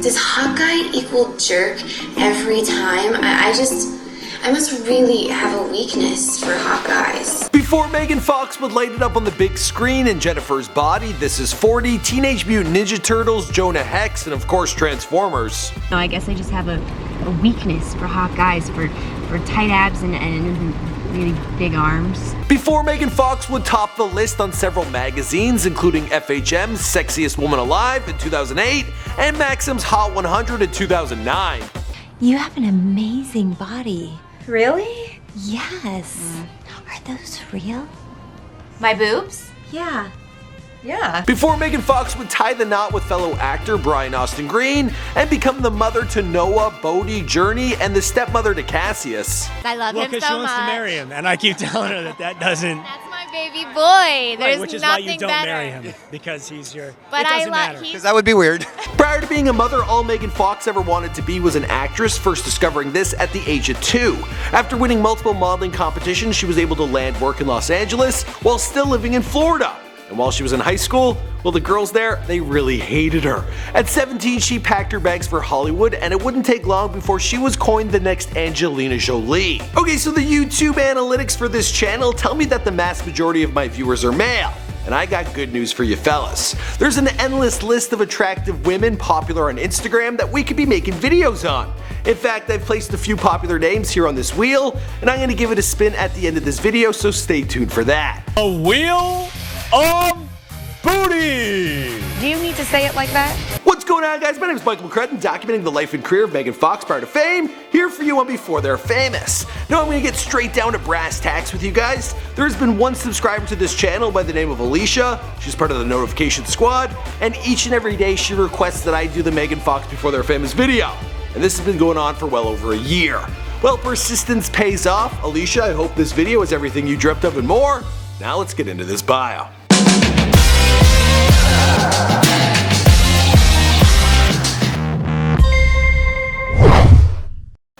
Does hot guy equal jerk every time? I must really have a weakness for hot guys. Before Megan Fox would light it up on the big screen in Jennifer's Body, This Is 40, Teenage Mutant Ninja Turtles, Jonah Hex, and of course Transformers. No, I guess I just have a weakness for hot guys, for tight abs and really big arms. Before Megan Fox would top the list on several magazines, including FHM's Sexiest Woman Alive in 2008 and Maxim's Hot 100 in 2009. You have an amazing body. Really? Yes. Are those real? My boobs? Yeah. Yeah. Before Megan Fox would tie the knot with fellow actor Brian Austin Green and become the mother to Noah, Bodhi, Journey, and the stepmother to Cassius. I love him so much. Because she wants to marry him, and I keep telling her that doesn't. That's my baby boy. There's which is nothing why you don't better. marry him, because he's your. But it doesn't matter. Because that would be weird. Prior to being a mother, all Megan Fox ever wanted to be was an actress, first discovering this at the age of 2. After winning multiple modeling competitions, she was able to land work in Los Angeles while still living in Florida. And while she was in high school, well, the girls there, they really hated her. At 17, she packed her bags for Hollywood, and it wouldn't take long before she was coined the next Angelina Jolie. Okay, so the YouTube analytics for this channel tell me that the vast majority of my viewers are male. And I got good news for you fellas. There's an endless list of attractive women popular on Instagram that we could be making videos on. In fact, I've placed a few popular names here on this wheel, and I'm going to give it a spin at the end of this video, so stay tuned for that. A wheel of booty! Do you need to say it like that? What's going on, guys? My name is Michael McCrudden, documenting the life and career of Megan Fox prior to fame, here for you on Before They're Famous. Now I'm going to get straight down to brass tacks with you guys. There has been one subscriber to this channel by the name of Alicia. She's part of the notification squad, and each and every day she requests that I do the Megan Fox Before They're Famous video. And this has been going on for well over a year. Well, persistence pays off. Alicia, I hope this video is everything you dreamt of and more. Now let's get into this bio.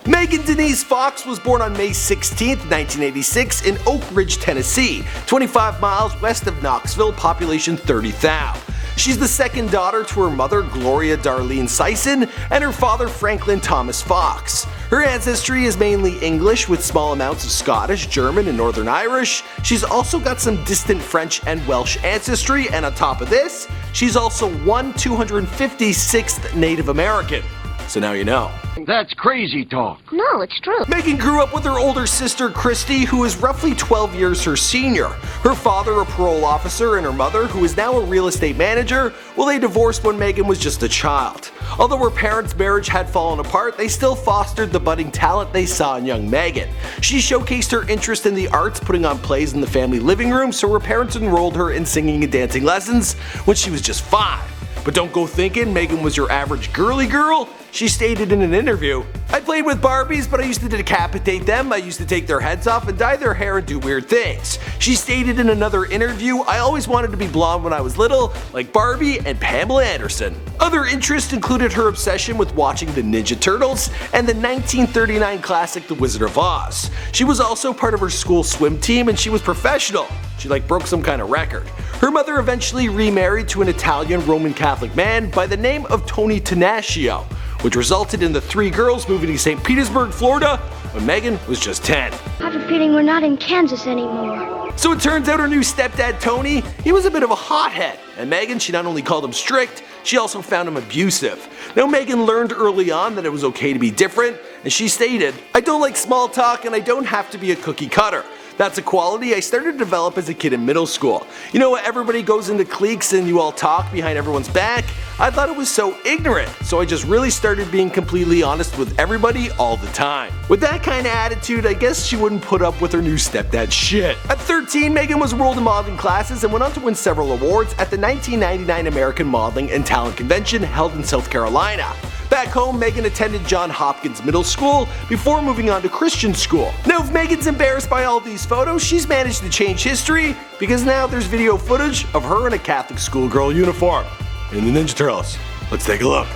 Megan Denise Fox was born on May 16, 1986 in Oak Ridge, Tennessee, 25 miles west of Knoxville, population 30,000. She's the second daughter to her mother, Gloria Darlene Sison, and her father, Franklin Thomas Fox. Her ancestry is mainly English with small amounts of Scottish, German, and Northern Irish. She's also got some distant French and Welsh ancestry, and on top of this, she's also 1/256th Native American. So now you know. That's crazy talk. No, it's true. Megan grew up with her older sister Christy, who is roughly 12 years her senior. Her father a parole officer and her mother, who is now a real estate manager, well, they divorced when Megan was just a child. Although her parents' marriage had fallen apart, they still fostered the budding talent they saw in young Megan. She showcased her interest in the arts, putting on plays in the family living room, so her parents enrolled her in singing and dancing lessons when she was just 5. But don't go thinking Megan was your average girly girl. She stated in an interview, "I played with Barbies, but I used to decapitate them, I used to take their heads off and dye their hair and do weird things." She stated in another interview, "I always wanted to be blonde when I was little, like Barbie and Pamela Anderson." Other interests included her obsession with watching the Ninja Turtles and the 1939 classic The Wizard of Oz. She was also part of her school swim team, and she was professional. She broke some kind of record. Her mother eventually remarried to an Italian Roman Catholic man by the name of Tony Tenaccio, which resulted in the 3 girls moving to St. Petersburg, Florida, when Megan was just 10. I have a feeling we're not in Kansas anymore. So it turns out her new stepdad, Tony, he was a bit of a hothead, and Megan, she not only called him strict, she also found him abusive. Now Megan learned early on that it was okay to be different, and she stated, "I don't like small talk and I don't have to be a cookie cutter. That's a quality I started to develop as a kid in middle school. You know, everybody goes into cliques and you all talk behind everyone's back. I thought it was so ignorant, so I just really started being completely honest with everybody all the time." With that kind of attitude, I guess she wouldn't put up with her new stepdad shit. At 13, Megan was enrolled in modeling classes and went on to win several awards at the 1999 American Modeling and Talent Convention held in South Carolina. Back home, Megan attended Johns Hopkins Middle School before moving on to Christian school. Now, if Megan's embarrassed by all these photos, she's managed to change history because now there's video footage of her in a Catholic schoolgirl uniform in the Ninja Turtles. Let's take a look.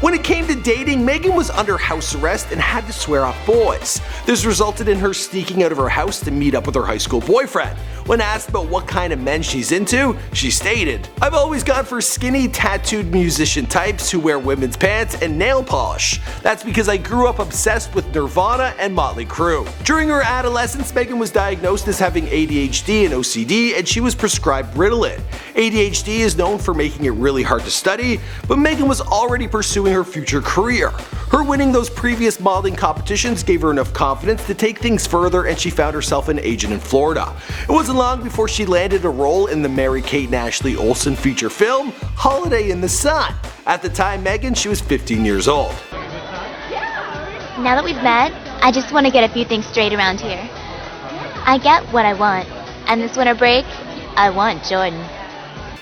When it came to dating, Megan was under house arrest and had to swear off boys. This resulted in her sneaking out of her house to meet up with her high school boyfriend. When asked about what kind of men she's into, she stated, "I've always gone for skinny, tattooed musician types who wear women's pants and nail polish. That's because I grew up obsessed with Nirvana and Motley Crue." During her adolescence, Megan was diagnosed as having ADHD and OCD, and she was prescribed Ritalin. ADHD is known for making it really hard to study, but Megan was already pursuing her future career. Her winning those previous modeling competitions gave her enough confidence to take things further, and she found herself an agent in Florida. It wasn't long before she landed a role in the Mary-Kate and Ashley Olsen feature film, Holiday in the Sun. At the time, Megan, she was 15 years old. Now that we've met, I just want to get a few things straight around here. I get what I want, and this winter break, I want Jordan.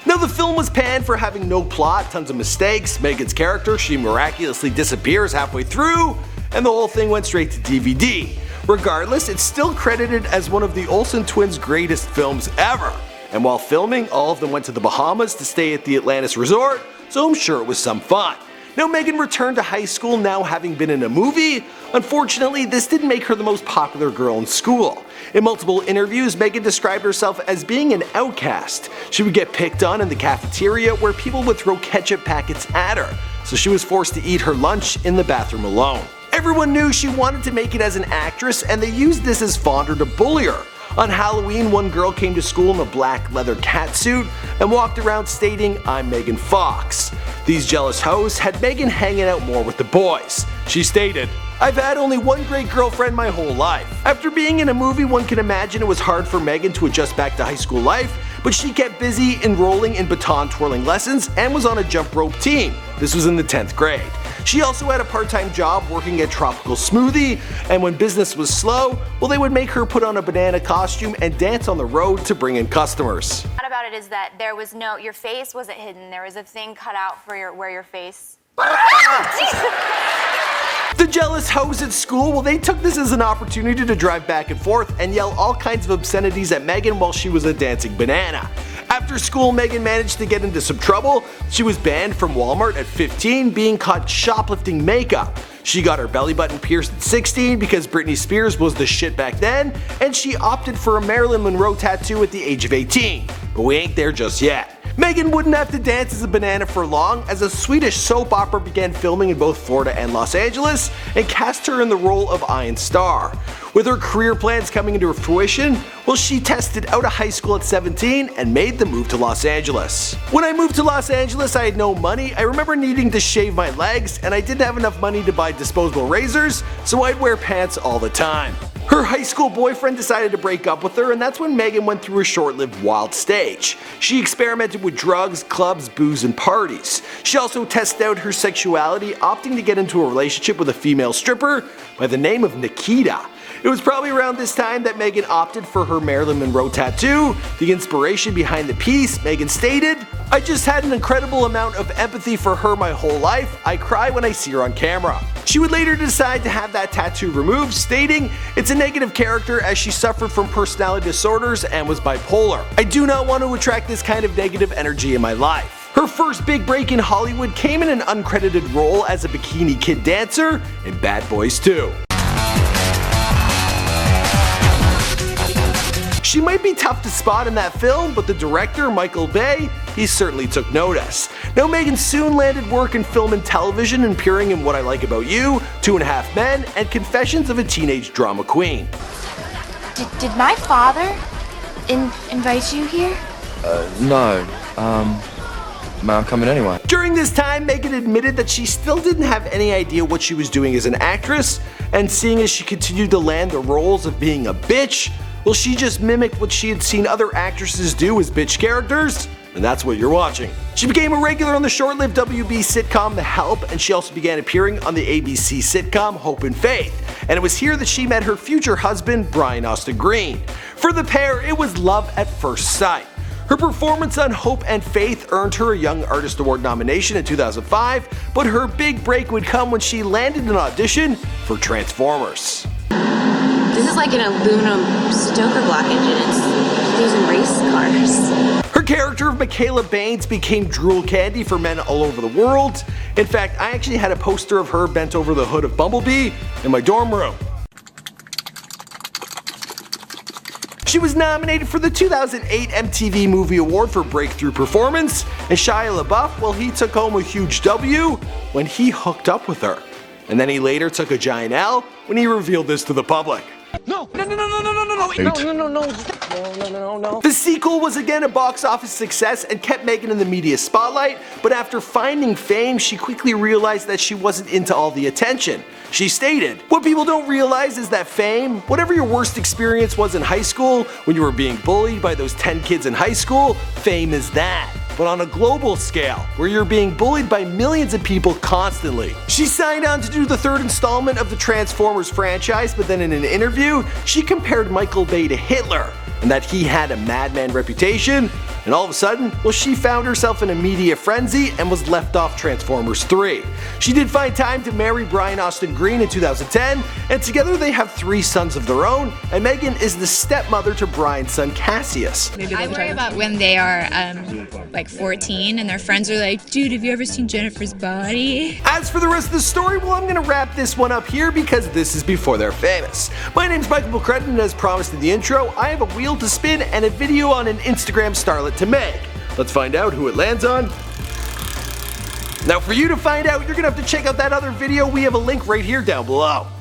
Now, the film was panned for having no plot, tons of mistakes. Megan's character, she miraculously disappears halfway through, and the whole thing went straight to DVD. Regardless, it's still credited as one of the Olsen twins' greatest films ever. And while filming, all of them went to the Bahamas to stay at the Atlantis Resort, so I'm sure it was some fun. Now, Megan returned to high school now having been in a movie. Unfortunately, this didn't make her the most popular girl in school. In multiple interviews, Megan described herself as being an outcast. She would get picked on in the cafeteria where people would throw ketchup packets at her, so she was forced to eat her lunch in the bathroom alone. Everyone knew she wanted to make it as an actress, and they used this as fodder to bully her. On Halloween, one girl came to school in a black leather catsuit and walked around stating, "I'm Megan Fox." These jealous hoes had Megan hanging out more with the boys. She stated, "I've had only one great girlfriend my whole life." After being in a movie, one can imagine it was hard for Megan to adjust back to high school life, but she kept busy enrolling in baton twirling lessons and was on a jump rope team. This was in the 10th grade. She also had a part-time job working at Tropical Smoothie, and when business was slow, well, they would make her put on a banana costume and dance on the road to bring in customers. What about it is that there was no, your face wasn't hidden. There was a thing cut out for where your face. The jealous hoes at school, well, they took this as an opportunity to drive back and forth and yell all kinds of obscenities at Megan while she was a dancing banana. After school, Megan managed to get into some trouble. She was banned from Walmart at 15, being caught shoplifting makeup. She got her belly button pierced at 16 because Britney Spears was the shit back then, and she opted for a Marilyn Monroe tattoo at the age of 18. But we ain't there just yet. Megan wouldn't have to dance as a banana for long, as a Swedish soap opera began filming in both Florida and Los Angeles and cast her in the role of Ian Starr. With her career plans coming into fruition, well, she tested out of high school at 17 and made the move to Los Angeles. When I moved to Los Angeles, I had no money. I remember needing to shave my legs, and I didn't have enough money to buy disposable razors, so I'd wear pants all the time. Her high school boyfriend decided to break up with her, and that's when Megan went through a short-lived wild stage. She experimented with drugs, clubs, booze, and parties. She also tested out her sexuality, opting to get into a relationship with a female stripper by the name of Nikita. It was probably around this time that Megan opted for her Marilyn Monroe tattoo. The inspiration behind the piece, Megan stated, "I just had an incredible amount of empathy for her my whole life. I cry when I see her on camera." She would later decide to have that tattoo removed, stating, "It's a negative character as she suffered from personality disorders and was bipolar. I do not want to attract this kind of negative energy in my life." Her first big break in Hollywood came in an uncredited role as a bikini kid dancer in Bad Boys 2. She might be tough to spot in that film, but the director, Michael Bay, he certainly took notice. Now, Megan soon landed work in film and television, appearing in What I Like About You, 2.5 Men, and Confessions of a Teenage Drama Queen. Did my father invite you here? No. May I come in anyway? During this time, Megan admitted that she still didn't have any idea what she was doing as an actress, and seeing as she continued to land the roles of being a bitch, well, she just mimicked what she had seen other actresses do as bitch characters, and that's what you're watching. She became a regular on the short-lived WB sitcom The Help, and she also began appearing on the ABC sitcom Hope and Faith, and it was here that she met her future husband, Brian Austin Green. For the pair, it was love at first sight. Her performance on Hope and Faith earned her a Young Artist Award nomination in 2005, but her big break would come when she landed an audition for Transformers. This is like an aluminum stoker block engine. It's using race cars. Her character of Michaela Baines became drool candy for men all over the world. In fact, I actually had a poster of her bent over the hood of Bumblebee in my dorm room. She was nominated for the 2008 MTV Movie Award for Breakthrough Performance, and Shia LaBeouf, well, he took home a huge W when he hooked up with her. And then he later took a giant L when he revealed this to the public. The sequel was again a box office success and kept Megan in the media spotlight, but after finding fame, she quickly realized that she wasn't into all the attention. She stated, "What people don't realize is that fame, whatever your worst experience was in high school, when you were being bullied by those 10 kids in high school, fame is that. But on a global scale, where you're being bullied by millions of people constantly." She signed on to do the third installment of the Transformers franchise, but then in an interview, she compared Michael Bay to Hitler, and that he had a madman reputation, and all of a sudden, well, she found herself in a media frenzy and was left off Transformers 3. She did find time to marry Brian Austin Green in 2010, and together they have 3 sons of their own, and Megan is the stepmother to Brian's son Cassius. I worry about when they are like 14 and their friends are like, "Dude, have you ever seen Jennifer's body?" As for the rest of the story, well, I'm gonna wrap this one up here because this is before they're famous. My name's Michael McCrudden, and as promised in the intro, I have a wheel to spin and a video on an Instagram starlet to make. Let's find out who it lands on. Now for you to find out, you're gonna have to check out that other video. We have a link right here down below.